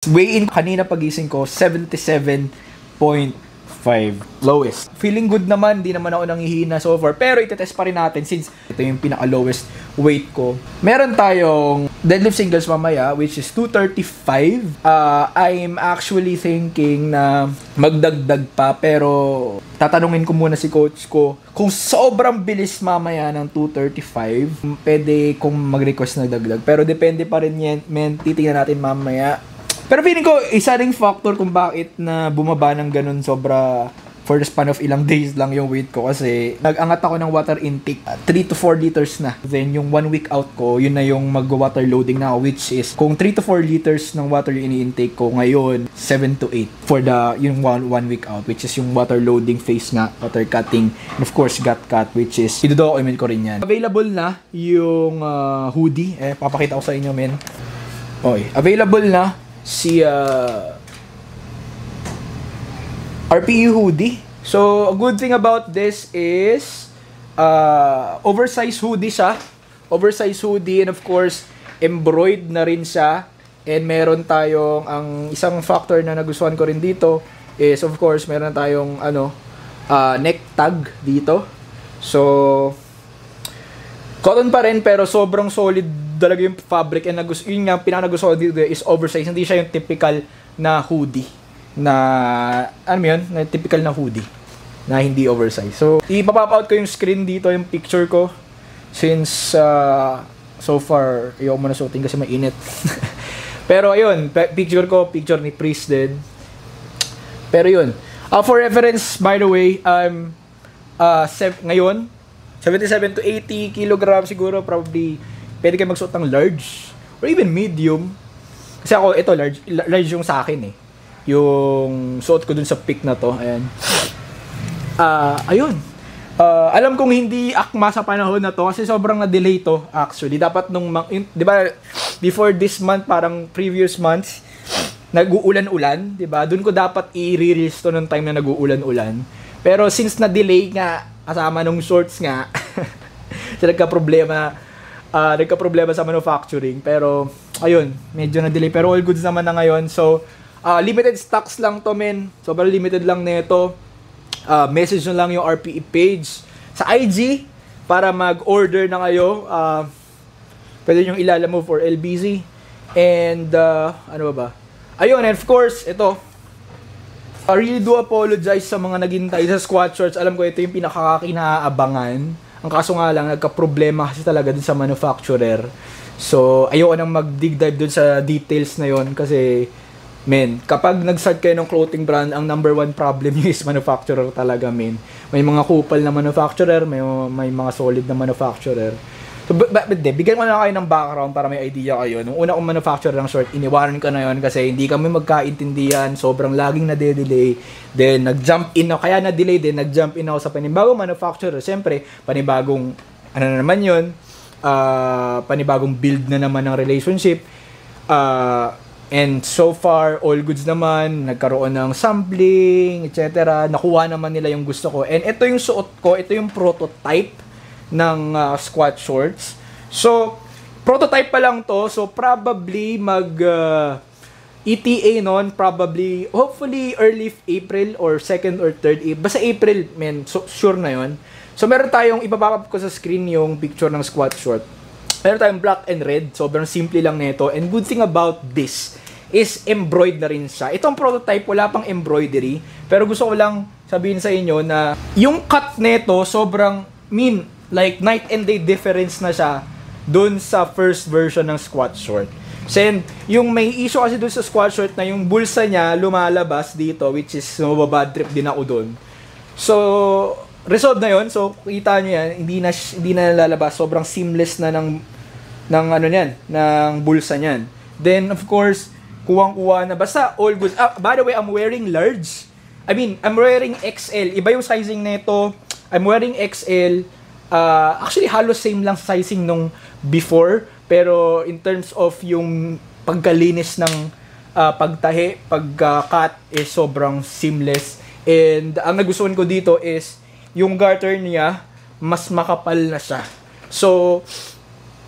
Weigh-in kanina pagising ko, 77.5. Lowest. Feeling good naman, di naman ako nanghihina so far. Pero itetest pa rin natin since ito yung pinaka-lowest weight ko. Meron tayong deadlift singles mamaya, which is 235. I'm actually thinking na magdagdag pa, pero tatanungin ko muna si coach ko kung sobrang bilis mamaya ng 235, pwede kong mag-request na dagdag. Pero depende pa rin yan, men. Titingnan natin mamaya. Pero feeling ko, isa ring factor kung bakit na bumaba ng ganun sobra for the span of ilang days lang yung weight ko kasi nag-angat ako ng water intake 3 to 4 liters na. Then yung 1 week out ko, yun na yung mag-water loading na ako, which is kung 3 to 4 liters ng water yung ini-intake ko ngayon, 7 to 8 for the yung 1 week out, which is yung water loading phase nga, water cutting, and of course gut cut, which is i-document ko rin yan. Available na yung hoodie, papakita ko sa inyo, men. Okay, available na si RPE hoodie. So, a good thing about this is oversized hoodie siya. Oversized hoodie, and of course, embroidered na rin siya. And meron tayong, ang isang factor na nagustuhan ko rin dito is, of course, meron tayong neck tag dito. So, cotton pa rin, pero sobrang solid talaga yung fabric, and yun nga, pinaka-nagustuhan dito is oversized. Hindi siya yung typical na hoodie na, ano yun, na typical na hoodie na hindi oversized. So, ipapop out ko yung screen dito, yung picture ko, since so far, ayaw mo na suotin kasi mainit. Pero ayun, picture ni Priest din. Pero yun, for reference, by the way, I'm ngayon 77 to 80 kilograms siguro, probably pwede kayo magsuot ng large or even medium. Kasi ako, ito large yung sa akin yung suot ko dun sa pic na to. Ayan. Ayun. Alam kong hindi akma sa panahon na to kasi sobrang na-delay to actually. Dapat nung, di ba, before this month, parang previous months, nag-uulan-ulan, di ba? Dun ko dapat i-release to nung time na nag-uulan-ulan. Pero since na-delay nga, kasama nung shorts nga, so nagka-problema sa manufacturing. Pero, ayun, medyo na-delay. Pero all goods naman na ngayon. So, limited stocks lang to, men. Sobrang limited lang nito. Message nyo lang yung RPE page sa IG para mag-order na kayo. Pwede nyo ilalam mo for LBZ. And, ano ba? Ayun, and of course, ito. I really do apologize sa mga naghintay sa squat shorts. Alam ko, ito yung pinakakinaabangan. Ang kaso nga lang, nagka-problema kasi talaga dun sa manufacturer. So, ayoko nang mag-dig dive dun sa details na yon kasi, men, kapag nag-start kayo ng clothing brand, ang number one problem nyo is manufacturer talaga, men. May mga kupal na manufacturer, may mga solid na manufacturer. So, bigyan ko na kayo ng background para may idea kayo. Nung una kong manufacturer ng short, iniwanan ko na yon kasi hindi kami magkaintindihan, sobrang laging na-delay. Then, nag-jump in ako, kaya na-delay din, nag-jump in ako sa panibagong manufacturer. Siyempre, panibagong, ano na naman yun, panibagong build na naman ng relationship. And so far, all goods naman, nagkaroon ng sampling, etc. Nakuha naman nila yung gusto ko. And ito yung suot ko, ito yung prototype ng squat shorts. So, prototype pa lang to. So, probably ETA nun, probably, hopefully early April or 2nd or 3rd April. Basta April, men, so, sure na yon. So, meron tayong, ipapapap ko sa screen yung picture ng squat short. Meron tayong black and red. Sobrang simple lang nito. And good thing about this is embroidered na rin siya. Itong prototype, wala pang embroidery. Pero gusto ko lang sabihin sa inyo na yung cut nito, sobrang, like night and day difference na siya dun sa first version ng squat short. Then, yung may issue kasi dun sa squat short na yung bulsa niya lumalabas dito, which is mababad trip din ako dun. So, resolve na yon. So, kita nyo yan, hindi na lalabas. Sobrang seamless na ng ano niyan, ng bulsa niyan. Then, of course, kuwang-kuwa na. Basta, all good. By the way, I'm wearing large. I'm wearing XL. Iba yung sizing nito. I'm wearing XL. Actually, halos same lang sizing nung before. Pero, in terms of yung pagkalinis ng pagtahi, pagka-cut is sobrang seamless. And, ang nagustuhan ko dito is yung garter niya, mas makapal na siya. So,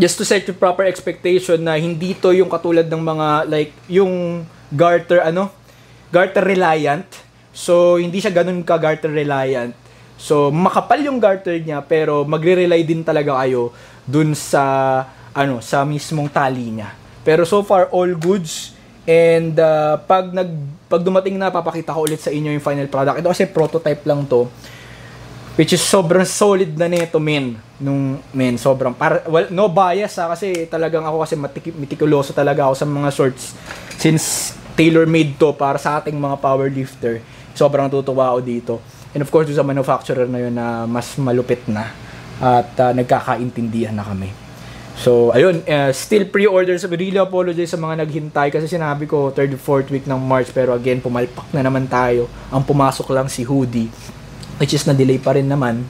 just to set your proper expectation na hindi to yung katulad ng mga, like, yung garter reliant. So, hindi siya ganun ka garter reliant. So, makapal yung garter niya, pero magre-rely din talaga kayo dun sa, sa mismong tali niya. Pero so far, all goods. And pag dumating na, papakita ko ulit sa inyo yung final product. Ito kasi prototype lang to. Which is sobrang solid na nito, sobrang, no bias kasi talagang ako kasi meticuloso talaga ako sa mga shorts. Since tailor-made to para sa ating mga powerlifter. Sobrang tutuwa ako dito. And of course, sa manufacturer na yun na mas malupit na at nagkakaintindihan na kami. So, ayun, still pre-orders. Really apologize sa mga naghintay kasi sinabi ko 3rd, 4th week ng March, pero again, pumalpak na naman tayo. Ang pumasok lang si hoodie, which is na-delay pa rin naman.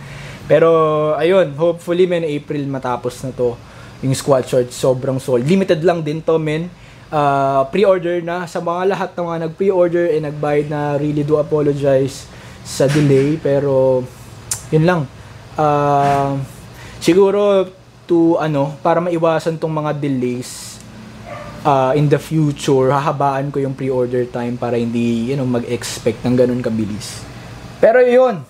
Pero, ayun, hopefully, April matapos na to. Yung squat shorts, sobrang solid. Limited lang din to, pre-order na sa mga lahat ng mga nag-pre-order and nagbayad na. Really do apologize sa delay, pero yun lang. Siguro para maiwasan tong mga delays in the future, hahabaan ko yung pre-order time para hindi mag-expect ng ganun kabilis. Pero yun,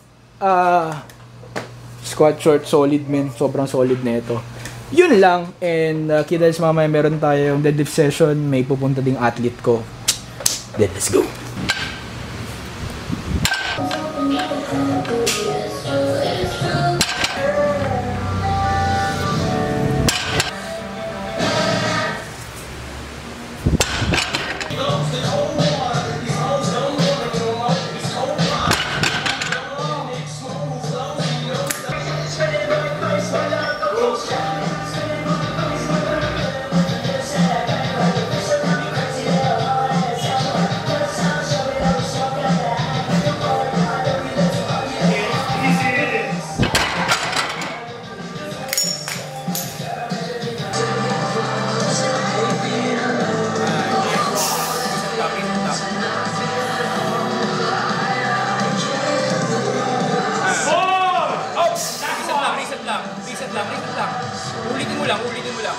squat short solid, sobrang solid na ito. Yun lang. And dahil sa mamaya meron tayong deadlift session, may pupunta ding athlete ko. Then let's go. Ulitin mo lang.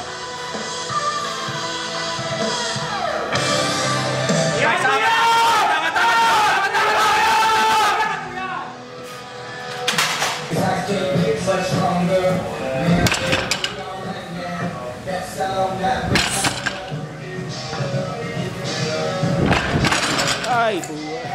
Ay, buwa.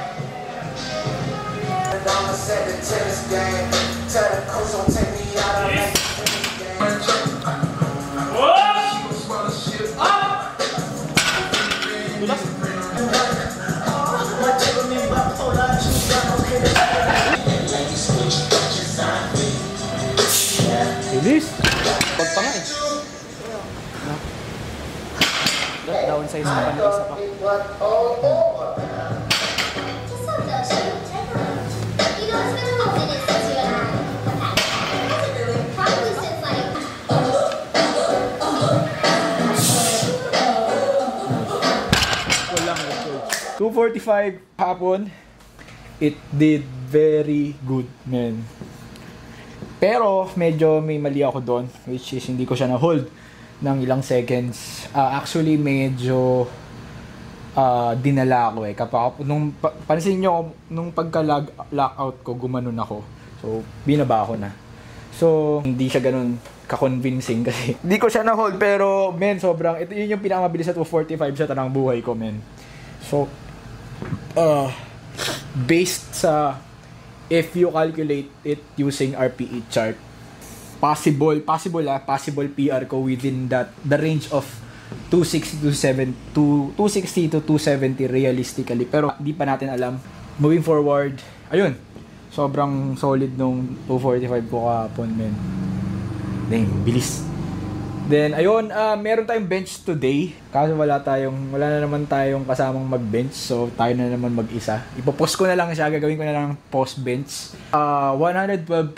Bilis. Pag pa nga eh. Downsize pa na isa pa. Walang record. 2:45 hapon. It did very good, man. Pero medyo may mali ako doon, which is hindi ko siya na-hold ng ilang seconds. Actually, medyo dinala ako eh. Kapag pansin nyo, nung pagka-lockout ko, gumanon ako. So, binaba ako na. So, hindi siya ganun ka-convincing kasi hindi ko siya na-hold. Pero, men, sobrang, yun yung pinakamabilis sa 2:45 sa tanang buhay ko, men. So, based sa, if you calculate it using RPE chart, possible PR ko within the range of 260 to 270 realistically, pero di pa natin alam. Moving forward, ayun, sobrang solid nung 245 ko kahapon, men. Dang, bilis. Then ayun, meron tayong bench today. Kasi wala na naman tayong kasamang mag-bench, so tayo na naman mag-isa. Ipopost ko na lang siya, gagawin ko na lang post bench. 112.5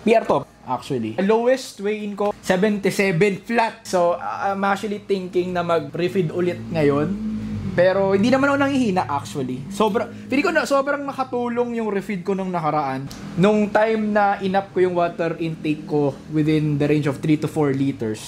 PR to actually. Lowest weigh-in ko 77 flat. So I'm actually thinking na mag-refeed ulit ngayon. Pero hindi naman ako nanghihina actually. Sobrang nakatulong yung refeed ko nung nakaraan. Nung time na inap ko yung water intake ko within the range of 3 to 4 liters.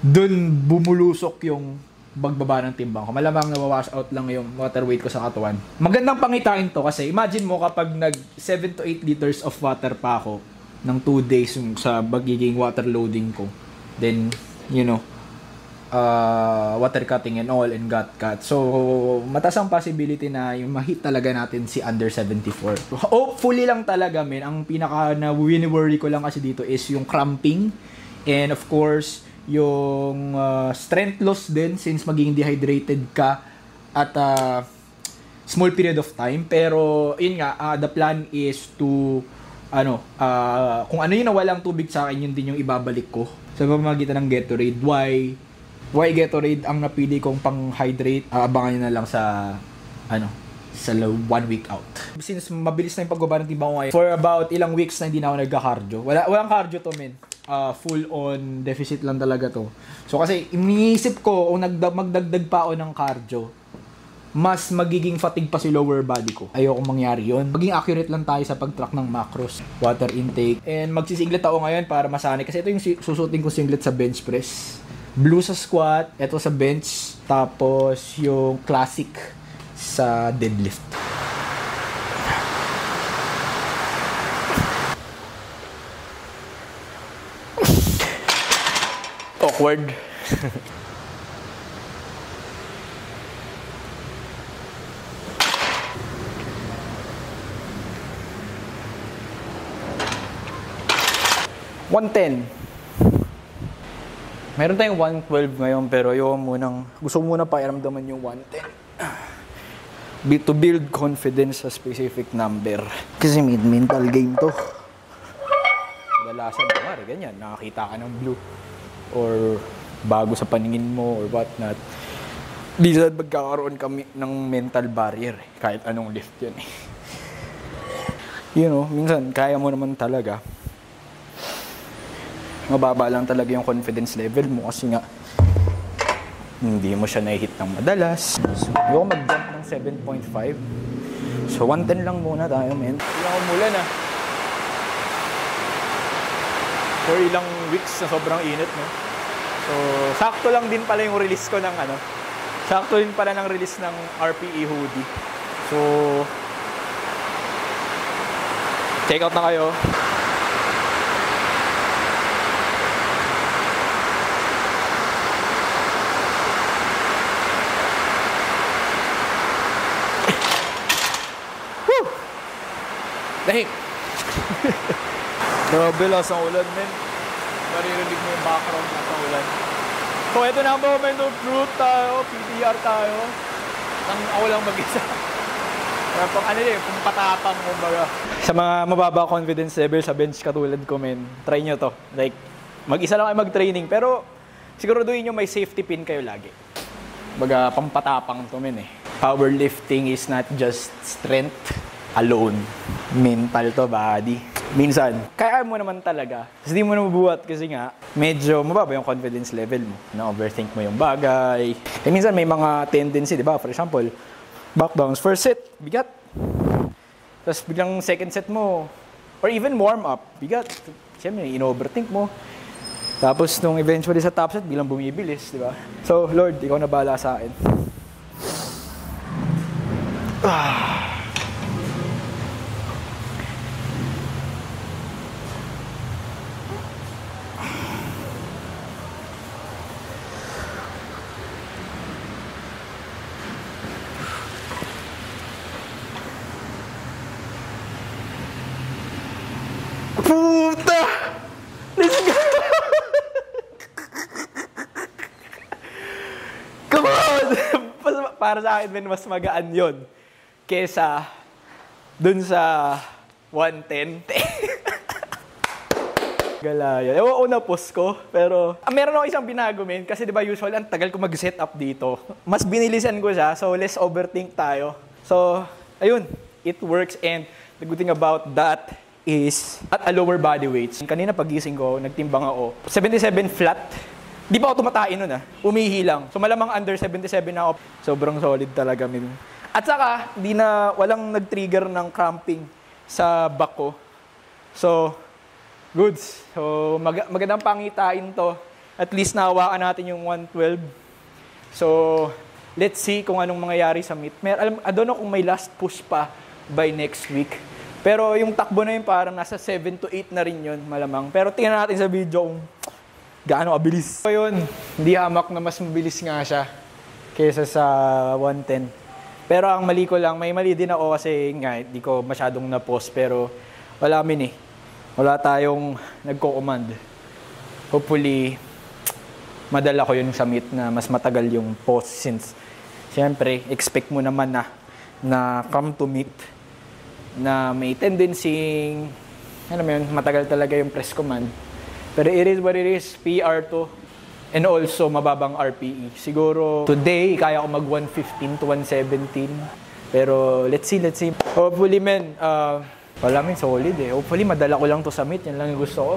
Dun bumulusok yung pagbaba ng timbang ko. Malamang nawawash out lang yung water weight ko sa katawan. Magandang pangitain to kasi imagine mo kapag nag 7 to 8 liters of water pa ako ng 2 days yung sa magiging water loading ko. Then, you know, water cutting and all and gut cut. So, mataas ang possibility na yung ma-hit talaga natin si under 74. Hopefully lang talaga, men. Ang pinaka na worry ko lang kasi dito is yung cramping and of course, yung strength loss din since magiging dehydrated ka at small period of time. Pero, yun nga, the plan is to kung ano yung nawalang tubig sa akin, yun din yung ibabalik ko. Sa pamamagitan ng Gatorade. Why Gatorade ang napili kong pang-hydrate? Abangan nyo na lang sa 1 week out. Since mabilis na yung pagbaba ng timbang ko ngayon, for about ilang weeks na hindi na ako nagka-cardio. Walang cardio to, men. Full on deficit lang talaga to. So kasi iniisip ko, kung magdagdag pa ako ng cardio, mas magiging fatigue pa si lower body ko. Ayoko mangyari yon. Maging accurate lang tayo sa pag-track ng macros, water intake. And magsisinglet ako ngayon para masanay. Kasi ito yung susutin ko singlet sa bench press. Blue sa squat, ito sa bench, tapos yung classic sa deadlift. Awkward. Meron tayong 112 ngayon pero gusto ko muna pakiramdaman yung 110. To build confidence sa specific number. Kasi mental game to. Kadalasan naman, ganyan, nakakita ka ng blue. Or bago sa paningin mo or whatnot. Minsan magkakaroon kami ng mental barrier. Kahit anong lift yun eh. You know, minsan kaya mo naman talaga. Mababa lang talaga yung confidence level mo kasi nga hindi mo siya na-hit ng madalas. So, yung mag-jump ng 7.5. So, 110 lang muna tayo, men. Ilang umulan ah. For ilang weeks na sobrang init, no? So, sakto lang din pala yung release ko ng sakto din pala ng release ng RPE hoodie. So, check out na kayo. Dahil! Grabe lang sa ulan, men. Maririnig mo yung background na sa ulan. So, ito na ang moment of truth tayo. PTR tayo. Ako lang mag-isa. Pang patapang, kumbaga. Sa mga mababa confidence level sa bench katulad ko, men, try nyo to. Like, mag-isa lang kayo mag-training. Pero, siguraduhin nyo may safety pin kayo lagi. Baga, pampatapang to, men eh. Powerlifting is not just strength alone. Mental to, body. Minsan, kaya mo naman talaga. Kasi di mo na mabuhat kasi nga, medyo mababa yung confidence level mo. Na-overthink mo yung bagay. Minsan may mga tendency, di ba? For example, back downs. First set, bigat. Tapos biglang second set mo, or even warm up, bigat. Siyempre, in-overthink mo. Tapos nung eventually sa top set, biglang bumibilis, di ba? So, Lord, ikaw na bahala sa akin. Puta! Let's go! Come on! Para sa akin, mas magaan yun kesa dun sa 110. Galaya. Ewan ko na post ko, pero meron ako isang binago, men. Kasi diba usually, ang tagal ko mag-set up dito. Mas binilisan ko siya, so less overthink tayo. So, ayun. It works and the good thing about that is at a lower body weight. Kanina pagising ko, nagtimbang ako. 77 flat. Di pa ako tumatain nun ah. Umihi lang. So malamang under 77 na ako. Sobrang solid talaga, min. At saka, walang nag-trigger ng cramping sa back ko. So, goods. So, magandang pangitain to. At least nahawakan natin yung 112. So, let's see kung anong mangyayari sa meet. I don't know kung may last push pa by next week. Pero yung takbo na yun parang nasa 7 to 8 na rin yun, malamang. Pero tingnan natin sa video kung gaano kabilis. So yun, hindi hamak na mas mabilis nga siya kaysa sa 110. Pero ang mali ko lang, may mali din ako kasi nga, hindi ko masyadong na-post. Pero wala wala tayong nagko-command. Hopefully, madala ko yun sa meet na mas matagal yung post since siyempre, expect mo naman na come to meet na may tendency, matagal talaga yung press command. Pero it is what it is, PR to. And also, mababang RPE. Siguro, today, kaya ko mag 115 to 117. Pero, let's see. Hopefully, solid eh. Hopefully, madala ko lang to sa meet. Yan lang yung gusto ko.